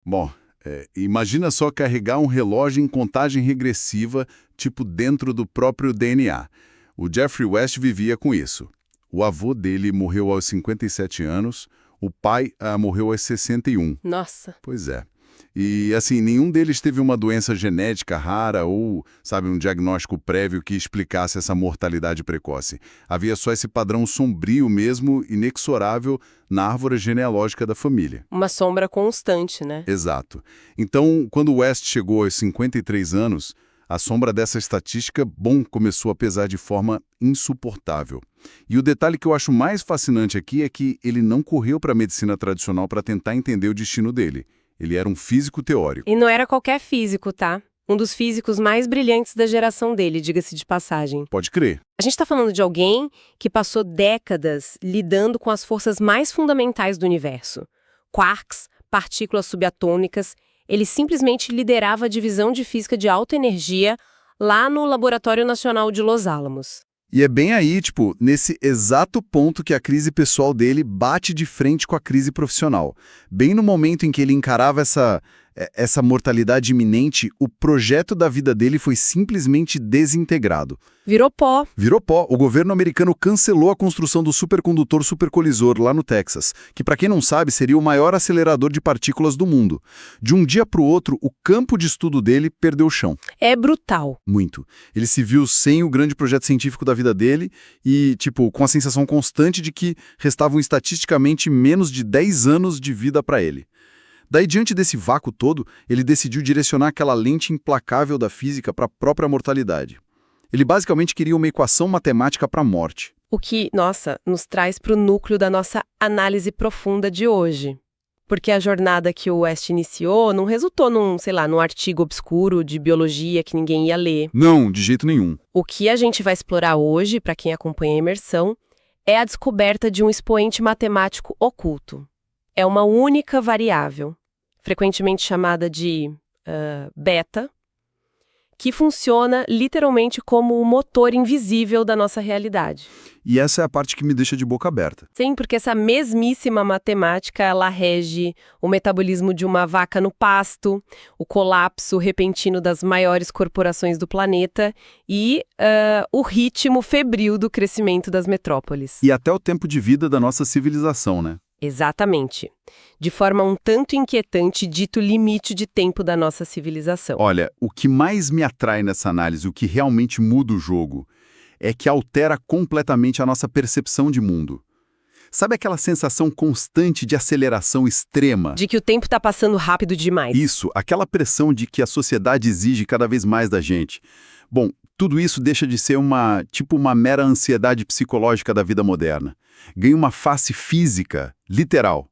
Bom, imagina só carregar um relógio em contagem regressiva, tipo dentro do próprio DNA. O Jeffrey West vivia com isso. O avô dele morreu aos 57 anos, o pai morreu aos 61. Nossa. Pois é. E, assim, nenhum deles teve uma doença genética rara ou, sabe, um diagnóstico prévio que explicasse essa mortalidade precoce. Havia só esse padrão sombrio mesmo, inexorável, na árvore genealógica da família. Uma sombra constante, né? Exato. Então, quando West chegou aos 53 anos, a sombra dessa estatística, começou a pesar de forma insuportável. E o detalhe que eu acho mais fascinante aqui é que ele não correu para a medicina tradicional para tentar entender o destino dele. Ele era um físico teórico. E não era qualquer físico, tá? Um dos físicos mais brilhantes da geração dele, diga-se de passagem. Pode crer. A gente está falando de alguém que passou décadas lidando com as forças mais fundamentais do universo. Quarks, partículas subatômicas. Ele simplesmente liderava a divisão de física de alta energia lá no Laboratório Nacional de Los Alamos. E é bem aí, nesse exato ponto que a crise pessoal dele bate de frente com a crise profissional. Bem no momento em que ele encarava essa mortalidade iminente, o projeto da vida dele foi simplesmente desintegrado. Virou pó. Virou pó. O governo americano cancelou a construção do supercondutor supercolisor lá no Texas, que, para quem não sabe, seria o maior acelerador de partículas do mundo. De um dia para o outro, o campo de estudo dele perdeu o chão. É brutal. Muito. Ele se viu sem o grande projeto científico da vida dele e, com a sensação constante de que restavam estatisticamente menos de 10 anos de vida para ele. Daí, diante desse vácuo todo, ele decidiu direcionar aquela lente implacável da física para a própria mortalidade. Ele basicamente queria uma equação matemática para a morte. O que, nos traz para o núcleo da nossa análise profunda de hoje. Porque a jornada que o West iniciou não resultou num artigo obscuro de biologia que ninguém ia ler. Não, de jeito nenhum. O que a gente vai explorar hoje, para quem acompanha a imersão, é a descoberta de um expoente matemático oculto. É uma única variável, frequentemente chamada de beta, que funciona literalmente como o motor invisível da nossa realidade. E essa é a parte que me deixa de boca aberta. Sim, porque essa mesmíssima matemática, ela rege o metabolismo de uma vaca no pasto, o colapso repentino das maiores corporações do planeta e o ritmo febril do crescimento das metrópoles. E até o tempo de vida da nossa civilização, né? Exatamente. De forma um tanto inquietante, dito limite de tempo da nossa civilização. Olha, o que mais me atrai nessa análise, o que realmente muda o jogo, é que altera completamente a nossa percepção de mundo. Sabe aquela sensação constante de aceleração extrema? De que o tempo está passando rápido demais. Isso, aquela pressão de que a sociedade exige cada vez mais da gente. Bom, tudo isso deixa de ser uma mera ansiedade psicológica da vida moderna. Ganha uma face física, literal.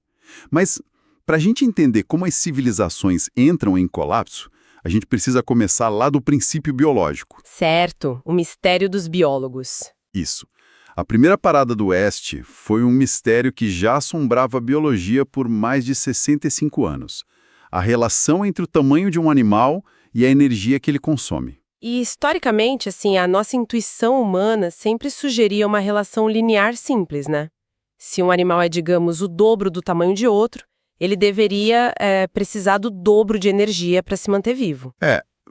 Mas, para a gente entender como as civilizações entram em colapso, a gente precisa começar lá do princípio biológico. Certo, o mistério dos biólogos. Isso. A primeira parada do West foi um mistério que já assombrava a biologia por mais de 65 anos. A relação entre o tamanho de um animal e a energia que ele consome. E, historicamente, a nossa intuição humana sempre sugeria uma relação linear simples, né? Se um animal é, digamos, o dobro do tamanho de outro, ele deveria precisar do dobro de energia para se manter vivo.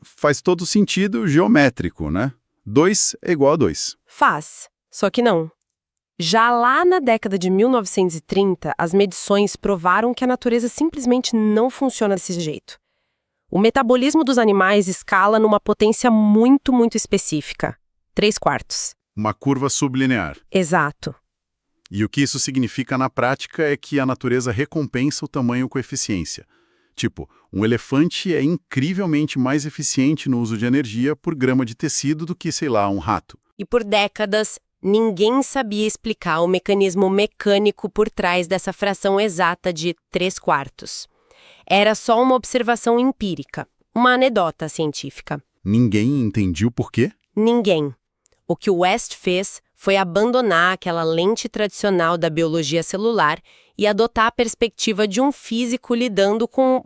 Faz todo sentido geométrico, né? 2 é igual a 2. Faz, só que não. Já lá na década de 1930, as medições provaram que a natureza simplesmente não funciona desse jeito. O metabolismo dos animais escala numa potência muito, muito específica. 3/4. Uma curva sublinear. Exato. E o que isso significa na prática é que a natureza recompensa o tamanho com eficiência. Um elefante é incrivelmente mais eficiente no uso de energia por grama de tecido do que, um rato. E por décadas, ninguém sabia explicar o mecanismo mecânico por trás dessa fração exata de 3/4. Era só uma observação empírica, uma anedota científica. Ninguém entendia o porquê? Ninguém. O que o West fez foi abandonar aquela lente tradicional da biologia celular e adotar a perspectiva de um físico lidando com,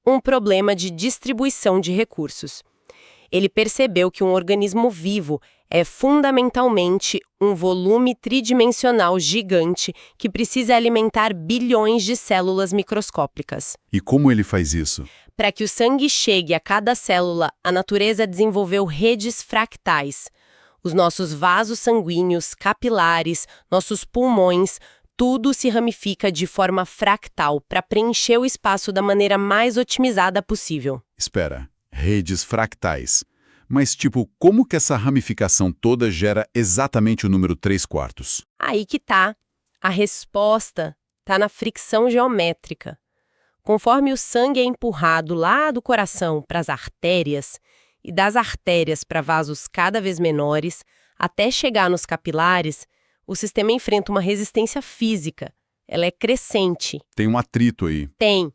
um problema de distribuição de recursos. Ele percebeu que um organismo vivo É fundamentalmente um volume tridimensional gigante que precisa alimentar bilhões de células microscópicas. E como ele faz isso? Para que o sangue chegue a cada célula, a natureza desenvolveu redes fractais. Os nossos vasos sanguíneos, capilares, nossos pulmões, tudo se ramifica de forma fractal para preencher o espaço da maneira mais otimizada possível. Espera, redes fractais. Mas, tipo, como que essa ramificação toda gera exatamente o número 3/4? Aí que tá. A resposta tá na fricção geométrica. Conforme o sangue é empurrado lá do coração para as artérias, e das artérias para vasos cada vez menores, até chegar nos capilares, o sistema enfrenta uma resistência física. Ela é crescente. Tem um atrito aí. Tem.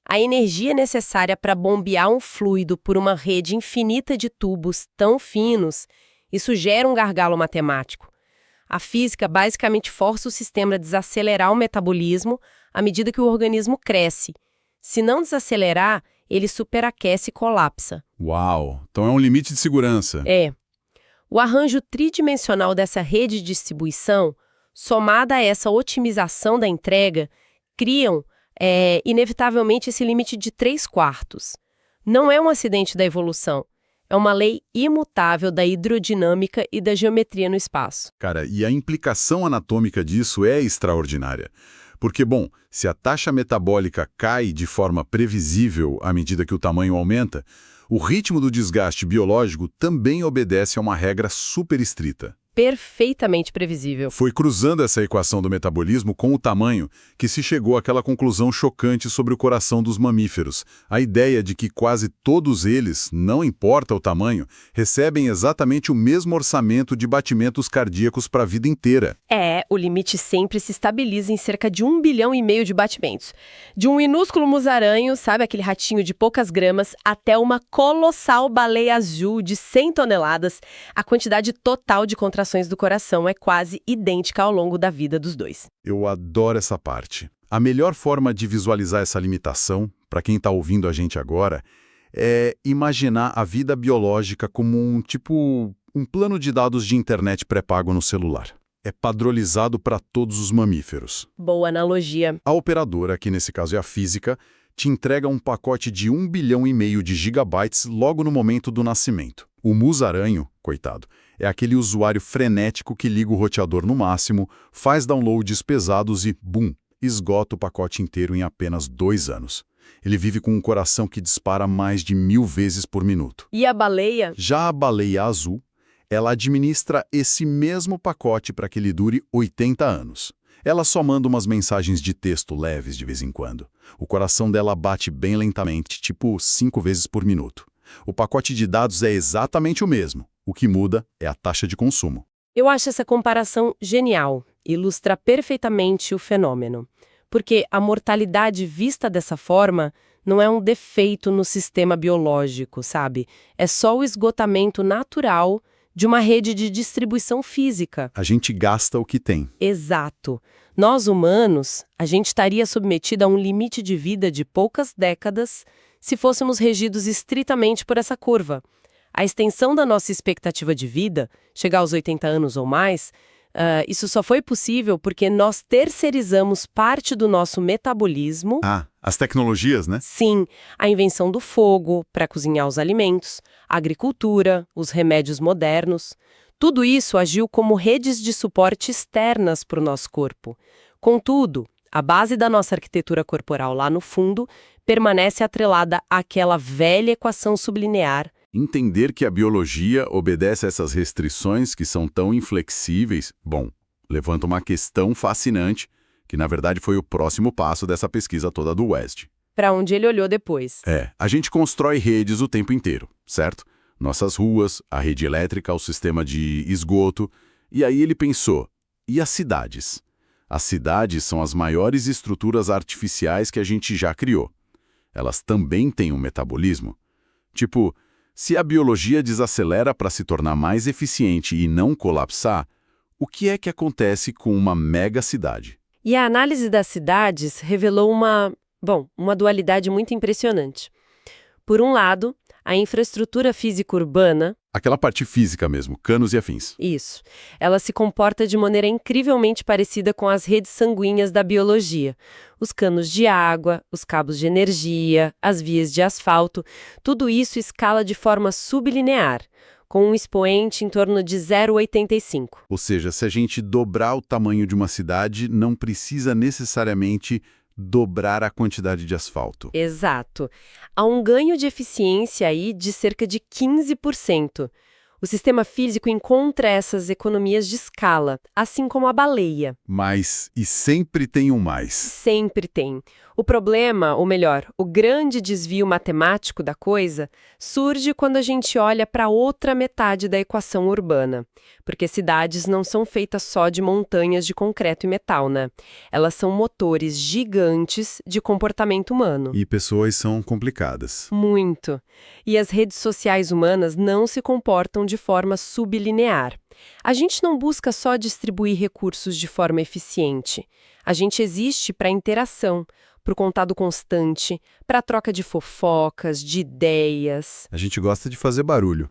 A energia necessária para bombear um fluido por uma rede infinita de tubos tão finos, isso gera um gargalo matemático. A física basicamente força o sistema a desacelerar o metabolismo à medida que o organismo cresce. Se não desacelerar, ele superaquece e colapsa. Uau! Então é um limite de segurança. É. O arranjo tridimensional dessa rede de distribuição, somada a essa otimização da entrega, criam, inevitavelmente, esse limite de 3/4. Não é um acidente da evolução. É uma lei imutável da hidrodinâmica e da geometria no espaço. Cara, e a implicação anatômica disso é extraordinária. Porque, bom, se a taxa metabólica cai de forma previsível à medida que o tamanho aumenta, o ritmo do desgaste biológico também obedece a uma regra super estrita. Perfeitamente previsível. Foi cruzando essa equação do metabolismo com o tamanho que se chegou àquela conclusão chocante sobre o coração dos mamíferos. A ideia de que quase todos eles, não importa o tamanho, recebem exatamente o mesmo orçamento de batimentos cardíacos para a vida inteira. O limite sempre se estabiliza em cerca de 1,5 bilhão de batimentos. De um minúsculo musaranho, sabe aquele ratinho de poucas gramas, até uma colossal baleia azul de 100 toneladas, a quantidade total de contrações do coração é quase idêntica ao longo da vida dos dois. Eu adoro essa parte. A melhor forma de visualizar essa limitação, para quem está ouvindo a gente agora, é imaginar a vida biológica como um plano de dados de internet pré-pago no celular. É padronizado para todos os mamíferos. Boa analogia. A operadora, que nesse caso é a física, te entrega um pacote de 1,5 bilhão de gigabytes logo no momento do nascimento. O musaranho, coitado, é aquele usuário frenético que liga o roteador no máximo, faz downloads pesados e, bum, esgota o pacote inteiro em apenas 2 anos. Ele vive com um coração que dispara mais de 1000 vezes por minuto. E a baleia? Já a baleia azul, ela administra esse mesmo pacote para que ele dure 80 anos. Ela só manda umas mensagens de texto leves de vez em quando. O coração dela bate bem lentamente, tipo 5 vezes por minuto. O pacote de dados é exatamente o mesmo. O que muda é a taxa de consumo. Eu acho essa comparação genial. Ilustra perfeitamente o fenômeno. Porque a mortalidade vista dessa forma não é um defeito no sistema biológico, sabe? É só o esgotamento natural de uma rede de distribuição física. A gente gasta o que tem. Exato. Nós, humanos, a gente estaria submetido a um limite de vida de poucas décadas se fôssemos regidos estritamente por essa curva. A extensão da nossa expectativa de vida, chegar aos 80 anos ou mais, isso só foi possível porque nós terceirizamos parte do nosso metabolismo. As tecnologias, né? Sim, a invenção do fogo para cozinhar os alimentos, a agricultura, os remédios modernos. Tudo isso agiu como redes de suporte externas para o nosso corpo. Contudo, a base da nossa arquitetura corporal lá no fundo permanece atrelada àquela velha equação sublinear. Entender que a biologia obedece a essas restrições que são tão inflexíveis, levanta uma questão fascinante, que na verdade foi o próximo passo dessa pesquisa toda do West. Para onde ele olhou depois. A gente constrói redes o tempo inteiro, certo? Nossas ruas, a rede elétrica, o sistema de esgoto. E aí ele pensou, e as cidades? As cidades são as maiores estruturas artificiais que a gente já criou. Elas também têm um metabolismo. Se a biologia desacelera para se tornar mais eficiente e não colapsar, o que é que acontece com uma mega cidade? E a análise das cidades revelou uma dualidade muito impressionante. Por um lado, a infraestrutura física urbana, Aquela parte física mesmo, canos e afins. isso, ela se comporta de maneira incrivelmente parecida com as redes sanguíneas da biologia. Os canos de água, os cabos de energia, as vias de asfalto, tudo isso escala de forma sublinear, com um expoente em torno de 0,85. Ou seja, se a gente dobrar o tamanho de uma cidade, não precisa necessariamente dobrar a quantidade de asfalto. Exato. Há um ganho de eficiência aí de cerca de 15%. O sistema físico encontra essas economias de escala, assim como a baleia. Mas, e sempre tem um mais. Sempre tem. O problema, ou melhor, o grande desvio matemático da coisa, surge quando a gente olha para outra metade da equação urbana. Porque cidades não são feitas só de montanhas de concreto e metal, né? Elas são motores gigantes de comportamento humano. E pessoas são complicadas. Muito. E as redes sociais humanas não se comportam de forma sublinear. A gente não busca só distribuir recursos de forma eficiente. A gente existe para interação, para o contato constante, para a troca de fofocas, de ideias. A gente gosta de fazer barulho.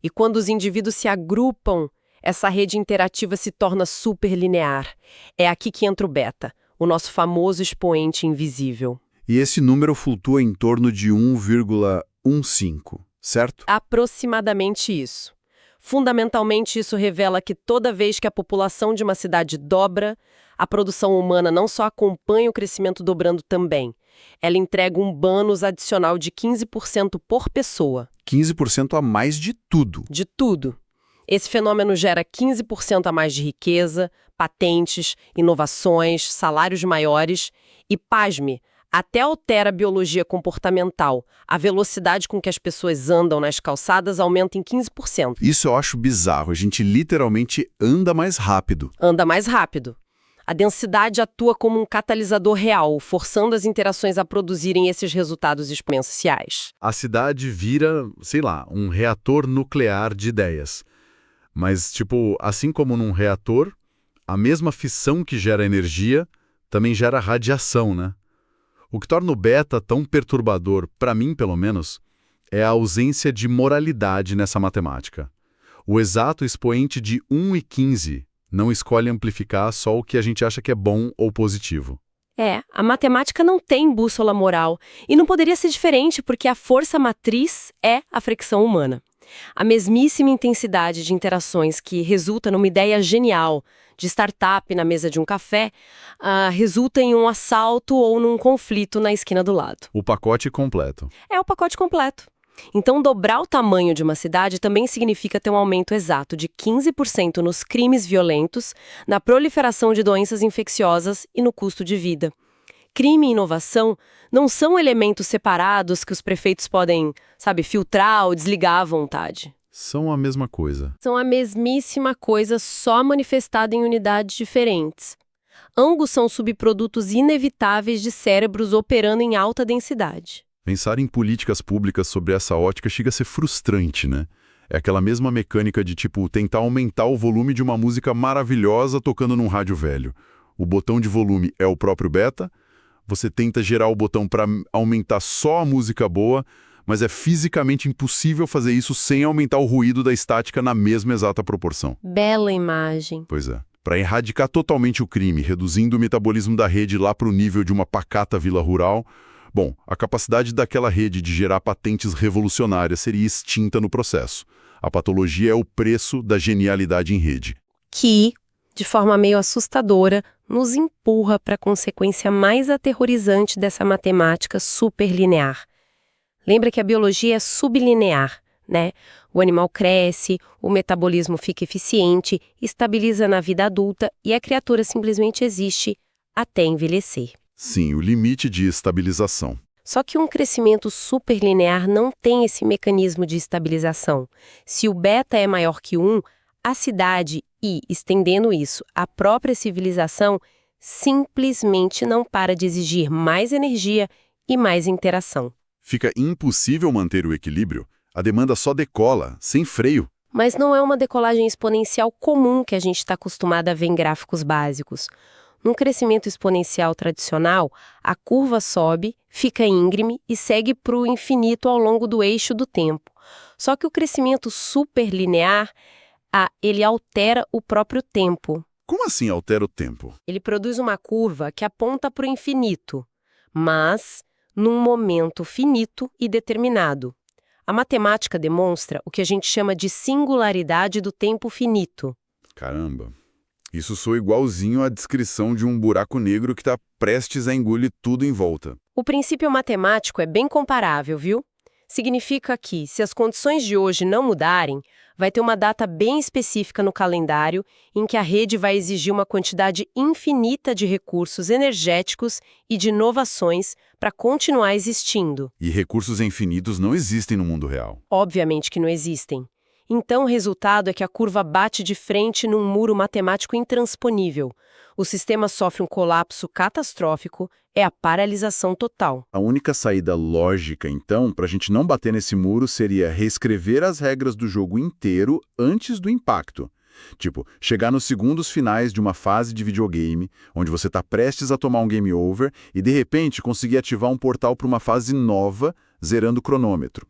E quando os indivíduos se agrupam, essa rede interativa se torna superlinear. É aqui que entra o beta, o nosso famoso expoente invisível. E esse número flutua em torno de 1,15, certo? Aproximadamente isso. Fundamentalmente, isso revela que toda vez que a população de uma cidade dobra, a produção humana não só acompanha o crescimento dobrando também. Ela entrega um bônus adicional de 15% por pessoa. 15% a mais de tudo. De tudo. Esse fenômeno gera 15% a mais de riqueza, patentes, inovações, salários maiores e, pasme, até altera a biologia comportamental. A velocidade com que as pessoas andam nas calçadas aumenta em 15%. Isso eu acho bizarro. A gente literalmente anda mais rápido. Anda mais rápido. A densidade atua como um catalisador real, forçando as interações a produzirem esses resultados exponenciais. A cidade vira, sei lá, um reator nuclear de ideias. Mas, tipo, assim como num reator, a mesma fissão que gera energia também gera radiação, né? O que torna o beta tão perturbador, para mim pelo menos, é a ausência de moralidade nessa matemática. O exato expoente de 1,15 não escolhe amplificar só o que a gente acha que é bom ou positivo. A matemática não tem bússola moral, e não poderia ser diferente porque a força matriz é a fricção humana. A mesmíssima intensidade de interações que resulta numa ideia genial de startup na mesa de um café, resulta em um assalto ou num conflito na esquina do lado. O pacote completo. É o pacote completo. Então, dobrar o tamanho de uma cidade também significa ter um aumento exato de 15% nos crimes violentos, na proliferação de doenças infecciosas e no custo de vida. Crime e inovação não são elementos separados que os prefeitos podem, filtrar ou desligar à vontade. São a mesma coisa. São a mesmíssima coisa, só manifestada em unidades diferentes. Ambos são subprodutos inevitáveis de cérebros operando em alta densidade. Pensar em políticas públicas sobre essa ótica chega a ser frustrante, né? É aquela mesma mecânica de, tentar aumentar o volume de uma música maravilhosa tocando num rádio velho. O botão de volume é o próprio beta, você tenta gerar o botão para aumentar só a música boa, mas é fisicamente impossível fazer isso sem aumentar o ruído da estática na mesma exata proporção. Bela imagem. Pois é. Para erradicar totalmente o crime, reduzindo o metabolismo da rede lá para o nível de uma pacata vila rural, bom, a capacidade daquela rede de gerar patentes revolucionárias seria extinta no processo. A patologia é o preço da genialidade em rede. Que, de forma meio assustadora, nos empurra para a consequência mais aterrorizante dessa matemática superlinear. Lembra que a biologia é sublinear, né? O animal cresce, o metabolismo fica eficiente, estabiliza na vida adulta e a criatura simplesmente existe até envelhecer. Sim, o limite de estabilização. Só que um crescimento superlinear não tem esse mecanismo de estabilização. Se o beta é maior que 1, a cidade e, estendendo isso, a própria civilização simplesmente não para de exigir mais energia e mais interação. Fica impossível manter o equilíbrio, a demanda só decola, sem freio. Mas não é uma decolagem exponencial comum que a gente está acostumado a ver em gráficos básicos. Num crescimento exponencial tradicional, a curva sobe, fica íngreme e segue para o infinito ao longo do eixo do tempo. Só que o crescimento superlinear, ele altera o próprio tempo. Como assim altera o tempo? Ele produz uma curva que aponta para o infinito, mas num momento finito e determinado. A matemática demonstra o que a gente chama de singularidade do tempo finito. Caramba, isso soa igualzinho à descrição de um buraco negro que está prestes a engolir tudo em volta. O princípio matemático é bem comparável, viu? Significa que, se as condições de hoje não mudarem, vai ter uma data bem específica no calendário em que a rede vai exigir uma quantidade infinita de recursos energéticos e de inovações para continuar existindo. E recursos infinitos não existem no mundo real. Obviamente que não existem. Então, o resultado é que a curva bate de frente num muro matemático intransponível. O sistema sofre um colapso catastrófico, é a paralisação total. A única saída lógica, então, para a gente não bater nesse muro seria reescrever as regras do jogo inteiro antes do impacto. Tipo, chegar nos segundos finais de uma fase de videogame, onde você está prestes a tomar um game over e, de repente, conseguir ativar um portal para uma fase nova, zerando o cronômetro.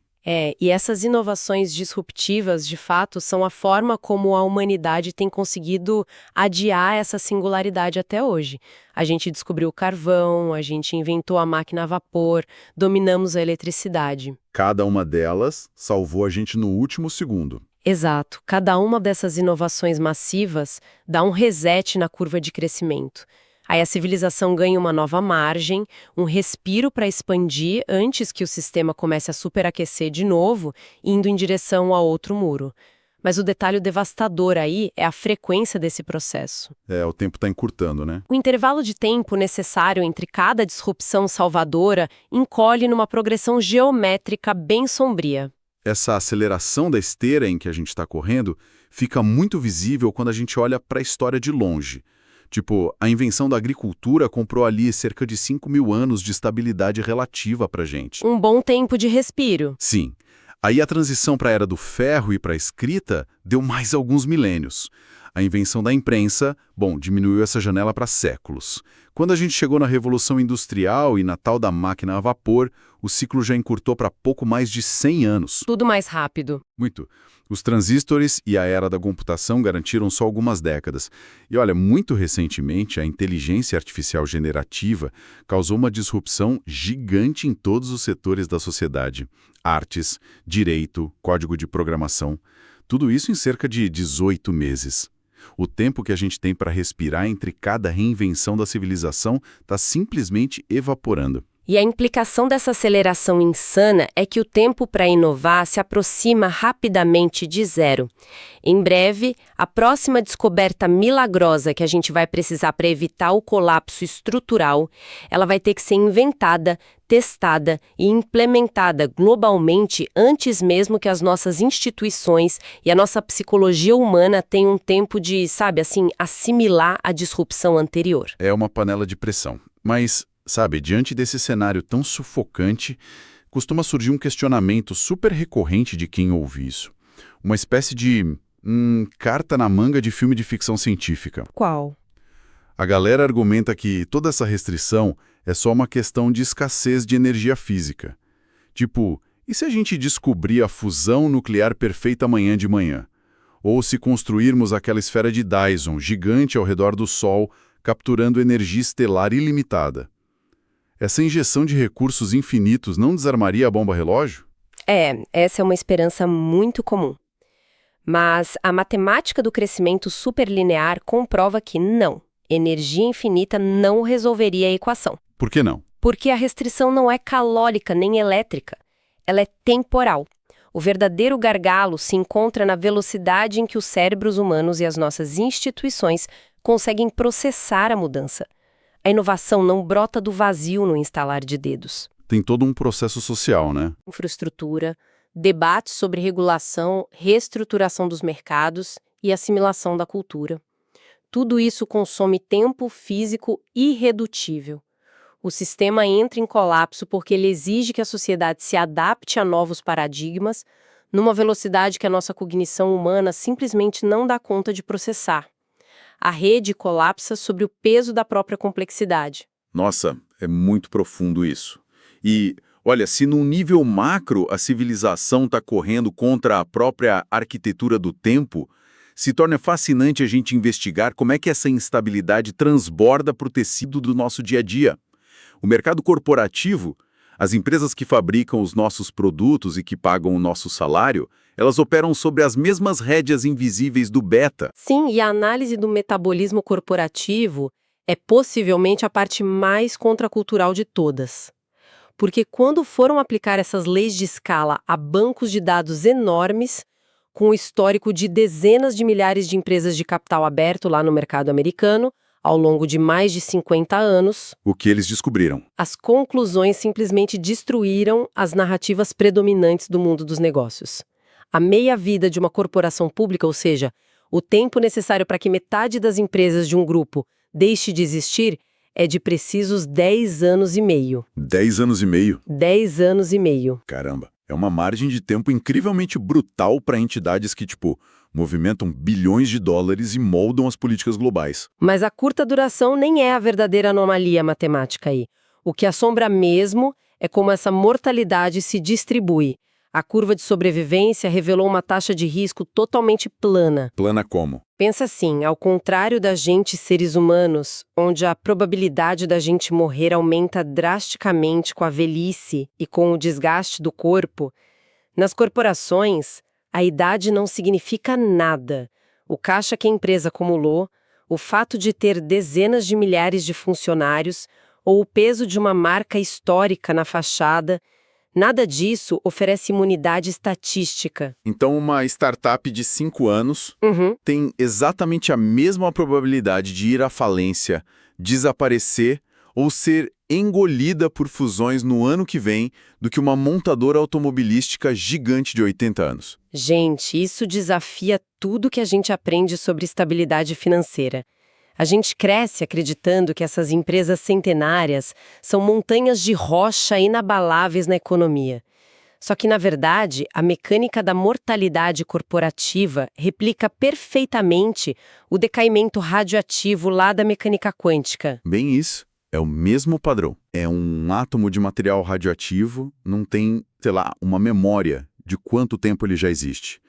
E essas inovações disruptivas, de fato, são a forma como a humanidade tem conseguido adiar essa singularidade até hoje. A gente descobriu o carvão, a gente inventou a máquina a vapor, dominamos a eletricidade. Cada uma delas salvou a gente no último segundo. Exato. Cada uma dessas inovações massivas dá um reset na curva de crescimento. Aí a civilização ganha uma nova margem, um respiro para expandir antes que o sistema comece a superaquecer de novo, indo em direção a outro muro. Mas o detalhe devastador aí é a frequência desse processo. O tempo está encurtando, né? O intervalo de tempo necessário entre cada disrupção salvadora encolhe numa progressão geométrica bem sombria. Essa aceleração da esteira em que a gente está correndo fica muito visível quando a gente olha para a história de longe. Tipo, a invenção da agricultura comprou ali cerca de 5.000 anos de estabilidade relativa pra gente. Um bom tempo de respiro. Sim. Aí a transição para a era do ferro e para a escrita deu mais alguns milênios. A invenção da imprensa, diminuiu essa janela para séculos. Quando a gente chegou na Revolução Industrial e na tal da máquina a vapor, o ciclo já encurtou para pouco mais de 100 anos. Tudo mais rápido. Muito. Os transistores e a era da computação garantiram só algumas décadas. E olha, muito recentemente, a inteligência artificial generativa causou uma disrupção gigante em todos os setores da sociedade. Artes, direito, código de programação. Tudo isso em cerca de 18 meses. O tempo que a gente tem para respirar entre cada reinvenção da civilização está simplesmente evaporando. E a implicação dessa aceleração insana é que o tempo para inovar se aproxima rapidamente de zero. Em breve, a próxima descoberta milagrosa que a gente vai precisar para evitar o colapso estrutural, ela vai ter que ser inventada, testada e implementada globalmente antes mesmo que as nossas instituições e a nossa psicologia humana tenham tempo de, assimilar a disrupção anterior. É uma panela de pressão. Mas diante desse cenário tão sufocante, costuma surgir um questionamento super recorrente de quem ouve isso. Uma espécie de carta na manga de filme de ficção científica. Qual? A galera argumenta que toda essa restrição é só uma questão de escassez de energia física. Tipo, e se a gente descobrir a fusão nuclear perfeita amanhã de manhã? Ou se construirmos aquela esfera de Dyson gigante ao redor do Sol, capturando energia estelar ilimitada? Essa injeção de recursos infinitos não desarmaria a bomba relógio? Essa é uma esperança muito comum. Mas a matemática do crescimento superlinear comprova que não. Energia infinita não resolveria a equação. Por que não? Porque a restrição não é calórica nem elétrica. Ela é temporal. O verdadeiro gargalo se encontra na velocidade em que os cérebros humanos e as nossas instituições conseguem processar a mudança. A inovação não brota do vazio no instalar de dedos. Tem todo um processo social, né? Infraestrutura, debates sobre regulação, reestruturação dos mercados e assimilação da cultura. Tudo isso consome tempo físico irredutível. O sistema entra em colapso porque ele exige que a sociedade se adapte a novos paradigmas numa velocidade que a nossa cognição humana simplesmente não dá conta de processar. A rede colapsa sobre o peso da própria complexidade. Nossa, é muito profundo isso. E, olha, se num nível macro a civilização está correndo contra a própria arquitetura do tempo, se torna fascinante a gente investigar como é que essa instabilidade transborda para o tecido do nosso dia a dia. O mercado corporativo, as empresas que fabricam os nossos produtos e que pagam o nosso salário, elas operam sobre as mesmas rédeas invisíveis do beta. Sim, e a análise do metabolismo corporativo é possivelmente a parte mais contracultural de todas. Porque quando foram aplicar essas leis de escala a bancos de dados enormes, com o histórico de dezenas de milhares de empresas de capital aberto lá no mercado americano, ao longo de mais de 50 anos, O que eles descobriram? as conclusões simplesmente destruíram as narrativas predominantes do mundo dos negócios. A meia-vida de uma corporação pública, ou seja, o tempo necessário para que metade das empresas de um grupo deixe de existir, é de precisos 10 anos e meio. 10 anos e meio. 10 anos e meio. Caramba, é uma margem de tempo incrivelmente brutal para entidades que, movimentam bilhões de dólares e moldam as políticas globais. Mas a curta duração nem é a verdadeira anomalia matemática aí. O que assombra mesmo é como essa mortalidade se distribui. A curva de sobrevivência revelou uma taxa de risco totalmente plana. Plana como? Pensa assim, ao contrário da gente, seres humanos, onde a probabilidade da gente morrer aumenta drasticamente com a velhice e com o desgaste do corpo, nas corporações, a idade não significa nada. O caixa que a empresa acumulou, o fato de ter dezenas de milhares de funcionários ou o peso de uma marca histórica na fachada, nada disso oferece imunidade estatística. Então, uma startup de 5 anos Uhum. tem exatamente a mesma probabilidade de ir à falência, desaparecer ou ser engolida por fusões no ano que vem do que uma montadora automobilística gigante de 80 anos. Gente, isso desafia tudo que a gente aprende sobre estabilidade financeira. A gente cresce acreditando que essas empresas centenárias são montanhas de rocha inabaláveis na economia. Só que, na verdade, a mecânica da mortalidade corporativa replica perfeitamente o decaimento radioativo lá da mecânica quântica. Bem isso. É o mesmo padrão. É um átomo de material radioativo, não tem, uma memória de quanto tempo ele já existe.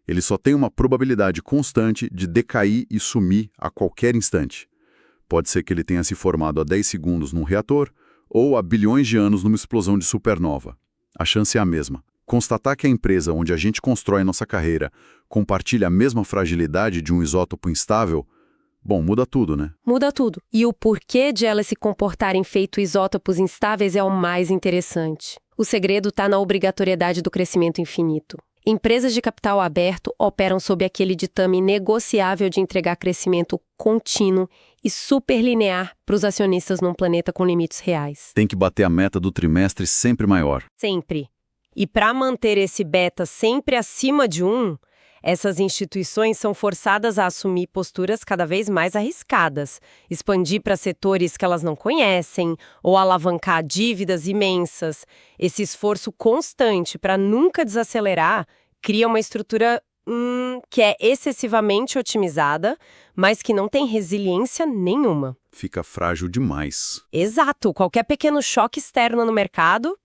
Ele só tem uma probabilidade constante de decair e sumir a qualquer instante. Pode ser que ele tenha se formado há 10 segundos num reator ou há bilhões de anos numa explosão de supernova. A chance é a mesma. Constatar que a empresa onde a gente constrói nossa carreira compartilha a mesma fragilidade de um isótopo instável, muda tudo, né? Muda tudo. E o porquê de elas se comportarem feito isótopos instáveis é o mais interessante. O segredo está na obrigatoriedade do crescimento infinito. Empresas de capital aberto operam sob aquele ditame negociável de entregar crescimento contínuo e superlinear para os acionistas num planeta com limites reais. Tem que bater a meta do trimestre sempre maior. Sempre. E para manter esse beta sempre acima de 1, essas instituições são forçadas a assumir posturas cada vez mais arriscadas, expandir para setores que elas não conhecem, ou alavancar dívidas imensas. Esse esforço constante para nunca desacelerar cria uma estrutura que é excessivamente otimizada, mas que não tem resiliência nenhuma. Fica frágil demais. Exato. Qualquer pequeno choque externo no mercado,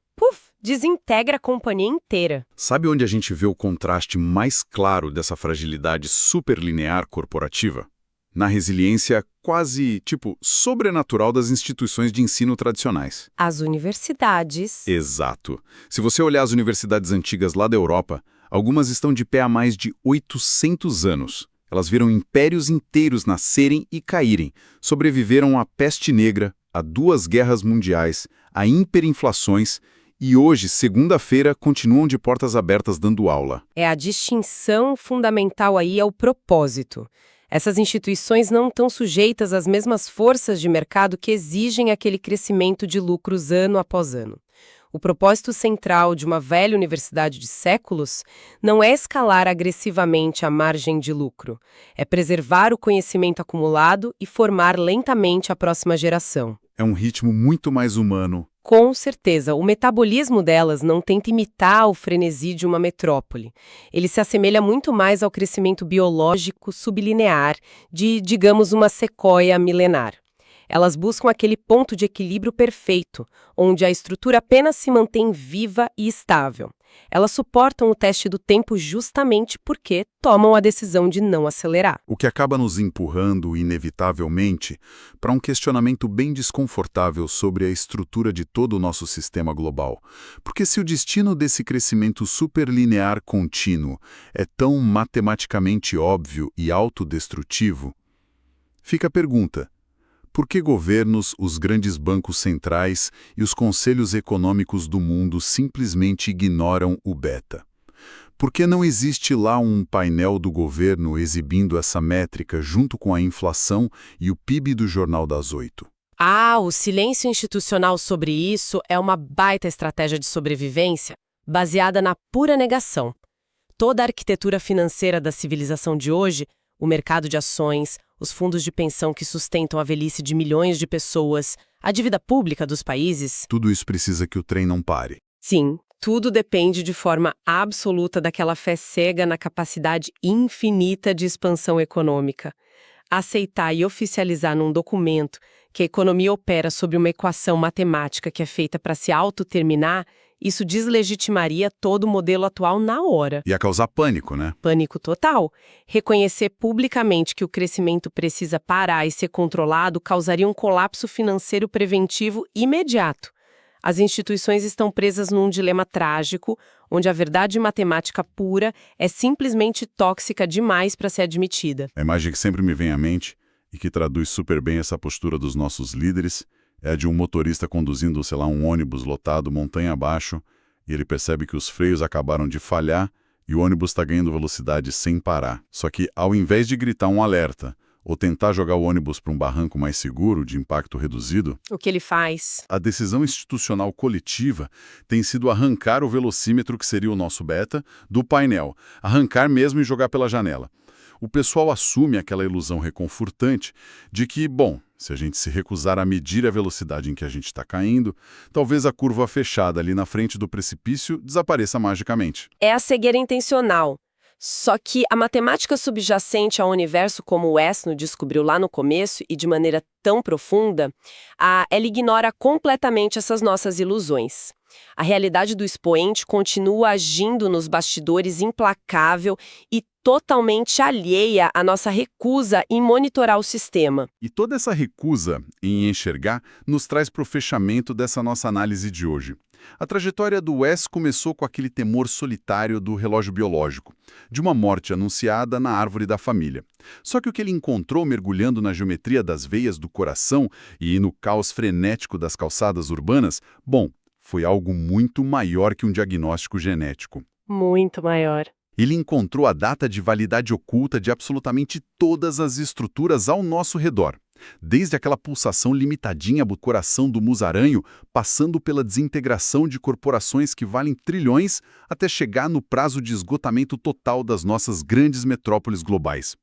desintegra a companhia inteira. Sabe onde a gente vê o contraste mais claro dessa fragilidade superlinear corporativa? Na resiliência quase, sobrenatural das instituições de ensino tradicionais. As universidades. Exato. Se você olhar as universidades antigas lá da Europa, algumas estão de pé há mais de 800 anos. Elas viram impérios inteiros nascerem e caírem, sobreviveram à peste negra, a 2 guerras mundiais, a hiperinflações e hoje, segunda-feira, continuam de portas abertas dando aula. É a distinção fundamental aí é o propósito. Essas instituições não estão sujeitas às mesmas forças de mercado que exigem aquele crescimento de lucros ano após ano. O propósito central de uma velha universidade de séculos não é escalar agressivamente a margem de lucro, é preservar o conhecimento acumulado e formar lentamente a próxima geração. É um ritmo muito mais humano Com certeza, o metabolismo delas não tenta imitar o frenesi de uma metrópole. Ele se assemelha muito mais ao crescimento biológico sublinear de, digamos, uma sequoia milenar. Elas buscam aquele ponto de equilíbrio perfeito, onde a estrutura apenas se mantém viva e estável. Elas suportam o teste do tempo justamente porque tomam a decisão de não acelerar. O que acaba nos empurrando, inevitavelmente, para um questionamento bem desconfortável sobre a estrutura de todo o nosso sistema global. Porque se o destino desse crescimento superlinear contínuo é tão matematicamente óbvio e autodestrutivo, fica a pergunta: por que governos, os grandes bancos centrais e os conselhos econômicos do mundo simplesmente ignoram o beta? Por que não existe lá um painel do governo exibindo essa métrica junto com a inflação e o PIB do Jornal das 8? O silêncio institucional sobre isso é uma baita estratégia de sobrevivência baseada na pura negação. Toda a arquitetura financeira da civilização de hoje, o mercado de ações, os fundos de pensão que sustentam a velhice de milhões de pessoas, a dívida pública dos países... Tudo isso precisa que o trem não pare. Sim, tudo depende de forma absoluta daquela fé cega na capacidade infinita de expansão econômica. Aceitar e oficializar num documento que a economia opera sobre uma equação matemática que é feita para se autoterminar, isso deslegitimaria todo o modelo atual na hora. Ia causar pânico, né? Pânico total. Reconhecer publicamente que o crescimento precisa parar e ser controlado causaria um colapso financeiro preventivo imediato. As instituições estão presas num dilema trágico, onde a verdade matemática pura é simplesmente tóxica demais para ser admitida. A imagem que sempre me vem à mente, e que traduz super bem essa postura dos nossos líderes, é a de um motorista conduzindo, sei lá, um ônibus lotado montanha abaixo, e ele percebe que os freios acabaram de falhar e o ônibus está ganhando velocidade sem parar. Só que, ao invés de gritar um alerta ou tentar jogar o ônibus para um barranco mais seguro, de impacto reduzido, O que ele faz? a decisão institucional coletiva tem sido arrancar o velocímetro, que seria o nosso beta, do painel, arrancar mesmo e jogar pela janela. O pessoal assume aquela ilusão reconfortante de que, bom, se a gente se recusar a medir a velocidade em que a gente está caindo, talvez a curva fechada ali na frente do precipício desapareça magicamente. É a cegueira intencional. Só que a matemática subjacente ao universo, como o Wessno descobriu lá no começo e de maneira tão profunda, ela ignora completamente essas nossas ilusões. A realidade do expoente continua agindo nos bastidores implacável e totalmente alheia à nossa recusa em monitorar o sistema. E toda essa recusa em enxergar nos traz para o fechamento dessa nossa análise de hoje. A trajetória do Wes começou com aquele temor solitário do relógio biológico, de uma morte anunciada na árvore da família. Só que o que ele encontrou mergulhando na geometria das veias do coração e no caos frenético das calçadas urbanas, bom, foi algo muito maior que um diagnóstico genético. Muito maior. Ele encontrou a data de validade oculta de absolutamente todas as estruturas ao nosso redor. Desde aquela pulsação limitadinha do coração do musaranho, passando pela desintegração de corporações que valem trilhões, até chegar no prazo de esgotamento total das nossas grandes metrópoles globais.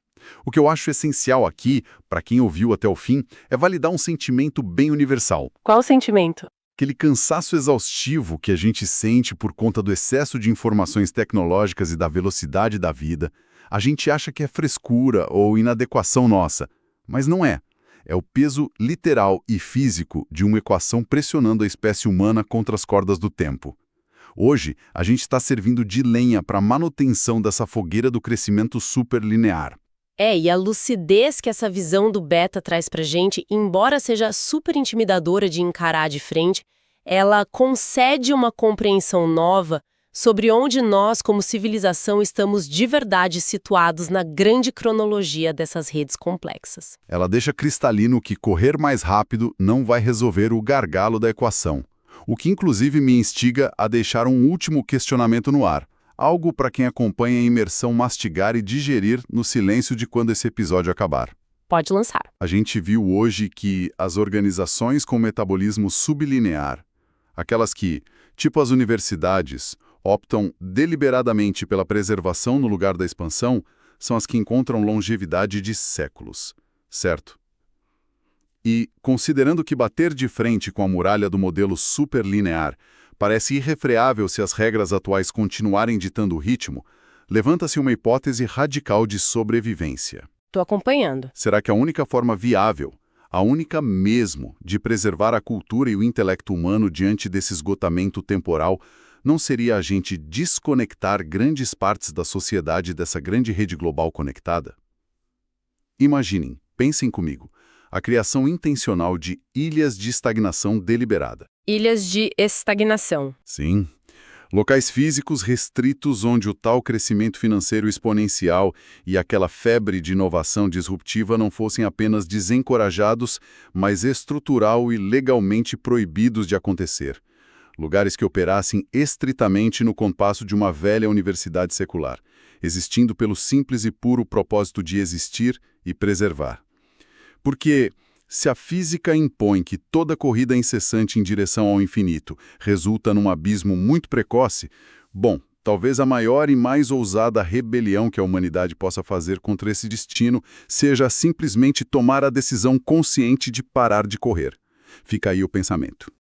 O que eu acho essencial aqui, para quem ouviu até o fim, é validar um sentimento bem universal. Qual o sentimento? Aquele cansaço exaustivo que a gente sente por conta do excesso de informações tecnológicas e da velocidade da vida, a gente acha que é frescura ou inadequação nossa, mas não é. É o peso literal e físico de uma equação pressionando a espécie humana contra as cordas do tempo. Hoje, a gente está servindo de lenha para a manutenção dessa fogueira do crescimento superlinear. E a lucidez que essa visão do beta traz pra gente, embora seja super intimidadora de encarar de frente, ela concede uma compreensão nova sobre onde nós, como civilização, estamos de verdade situados na grande cronologia dessas redes complexas. Ela deixa cristalino que correr mais rápido não vai resolver o gargalo da equação, o que inclusive me instiga a deixar um último questionamento no ar. Algo para quem acompanha a imersão mastigar e digerir no silêncio de quando esse episódio acabar. Pode lançar. A gente viu hoje que as organizações com metabolismo sublinear, aquelas que, tipo as universidades, optam deliberadamente pela preservação no lugar da expansão, são as que encontram longevidade de séculos, certo? E, considerando que bater de frente com a muralha do modelo superlinear parece irrefreável se as regras atuais continuarem ditando o ritmo, levanta-se uma hipótese radical de sobrevivência. Tô acompanhando. Será que a única forma viável, a única mesmo, de preservar a cultura e o intelecto humano diante desse esgotamento temporal não seria a gente desconectar grandes partes da sociedade dessa grande rede global conectada? Imaginem, pensem comigo, a criação intencional de ilhas de estagnação deliberada. Ilhas de estagnação. Sim. Locais físicos restritos onde o tal crescimento financeiro exponencial e aquela febre de inovação disruptiva não fossem apenas desencorajados, mas estrutural e legalmente proibidos de acontecer. Lugares que operassem estritamente no compasso de uma velha universidade secular, existindo pelo simples e puro propósito de existir e preservar. Porque se a física impõe que toda corrida incessante em direção ao infinito resulta num abismo muito precoce, bom, talvez a maior e mais ousada rebelião que a humanidade possa fazer contra esse destino seja simplesmente tomar a decisão consciente de parar de correr. Fica aí o pensamento.